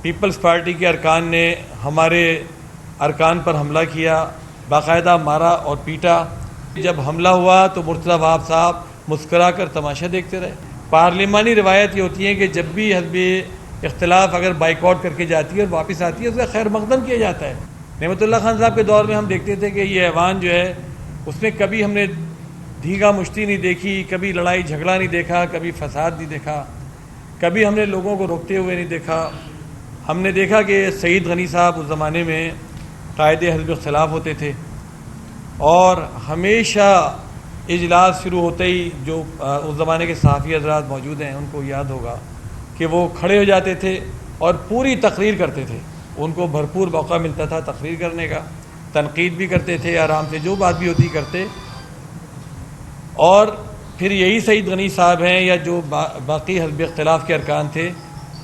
Peoples party کے ارکان نے ہمارے ارکان پر حملہ کیا، باقاعدہ مارا اور پیٹا۔ جب حملہ ہوا تو مرتضی وہاب صاحب مسکرا کر تماشا دیکھتے رہے۔ پارلیمانی روایت یہ ہوتی ہے کہ جب بھی حزب اختلاف اگر بائیکاٹ کر کے جاتی ہے اور واپس آتی ہے اس کا خیر مقدم کیا جاتا ہے۔ نعمت اللہ خان صاحب کے دور میں ہم دیکھتے تھے کہ یہ ایوان جو ہے اس میں کبھی ہم نے دھیگا مشتی نہیں دیکھی، کبھی لڑائی جھگڑا نہیں دیکھا، کبھی فساد نہیں دیکھا، کبھی ہم نے لوگوں کو روکتے ہوئے نہیں دیکھا۔ ہم نے دیکھا کہ سعید غنی صاحب اس زمانے میں قائد حزب اختلاف ہوتے تھے اور ہمیشہ اجلاس شروع ہوتے ہی جو اس زمانے کے صحافی حضرات موجود ہیں ان کو یاد ہوگا کہ وہ کھڑے ہو جاتے تھے اور پوری تقریر کرتے تھے۔ ان کو بھرپور موقع ملتا تھا تقریر کرنے کا، تنقید بھی کرتے تھے، آرام سے جو بات بھی ہوتی کرتے۔ اور پھر یہی سعید غنی صاحب ہیں یا جو باقی حزب اختلاف کے ارکان تھے،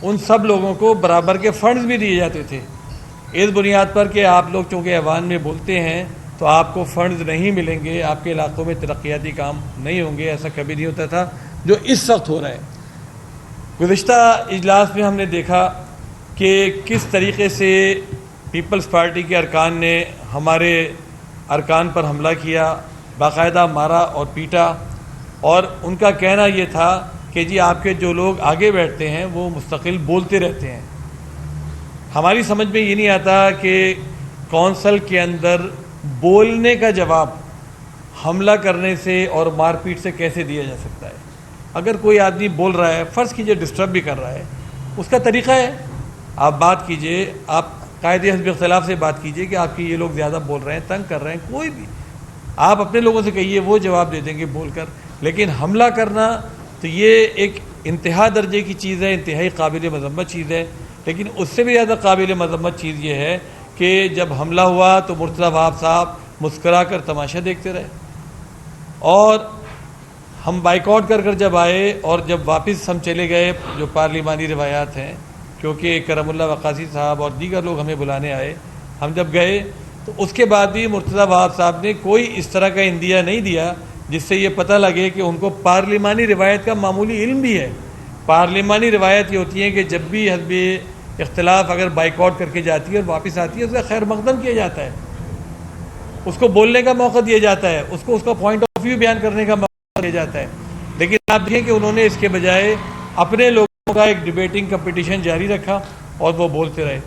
ان سب لوگوں کو برابر کے فنڈز بھی دیے جاتے تھے، اس بنیاد پر کہ آپ لوگ چونکہ ایوان میں بولتے ہیں تو آپ کو فنڈز نہیں ملیں گے، آپ کے علاقوں میں ترقیاتی کام نہیں ہوں گے۔ ایسا کبھی نہیں ہوتا تھا جو اس وقت ہو رہا ہے۔ گزشتہ اجلاس میں ہم نے دیکھا کہ کس طریقے سے پیپلز پارٹی کے ارکان نے ہمارے ارکان پر حملہ کیا، باقاعدہ مارا اور پیٹا، اور ان کا کہنا یہ تھا کہ جی آپ کے جو لوگ آگے بیٹھتے ہیں وہ مستقل بولتے رہتے ہیں۔ ہماری سمجھ میں یہ نہیں آتا کہ کونسل کے اندر بولنے کا جواب حملہ کرنے سے اور مار پیٹ سے کیسے دیا جا سکتا ہے؟ اگر کوئی آدمی بول رہا ہے، فرض کیجئے ڈسٹرب بھی کر رہا ہے، اس کا طریقہ ہے آپ بات کیجئے، آپ قائد حزب اختلاف سے بات کیجئے کہ آپ کی یہ لوگ زیادہ بول رہے ہیں، تنگ کر رہے ہیں، کوئی بھی آپ اپنے لوگوں سے کہیے، وہ جواب دے دیں گے بول کر۔ لیکن حملہ کرنا تو یہ ایک انتہا درجے کی چیز ہے، انتہائی قابل مذمت چیز ہے۔ لیکن اس سے بھی زیادہ قابل مذمت چیز یہ ہے کہ جب حملہ ہوا تو مرتضی وہاب صاحب مسکرا کر تماشا دیکھتے رہے، اور ہم بائیکاٹ کر جب آئے اور جب واپس ہم چلے گئے، جو پارلیمانی روایات ہیں، کیونکہ کرم اللہ وقاصی صاحب اور دیگر لوگ ہمیں بلانے آئے، ہم جب گئے تو اس کے بعد بھی مرتضی وہاب صاحب نے کوئی اس طرح کا عندیہ نہیں دیا جس سے یہ پتہ لگے کہ ان کو پارلیمانی روایت کا معمولی علم بھی ہے۔ پارلیمانی روایت یہ ہوتی ہے کہ جب بھی حزب اختلاف اگر بائیکاٹ کر کے جاتی ہے اور واپس آتی ہے اس کا خیر مقدم کیا جاتا ہے، اس کو بولنے کا موقع دیا جاتا ہے، اس کو اس کا پوائنٹ آف ویو بیان کرنے کا موقع دیا جاتا ہے۔ لیکن آپ دیکھیں کہ انہوں نے اس کے بجائے اپنے لوگوں کا ایک ڈیبیٹنگ کمپٹیشن جاری رکھا اور وہ بولتے رہے۔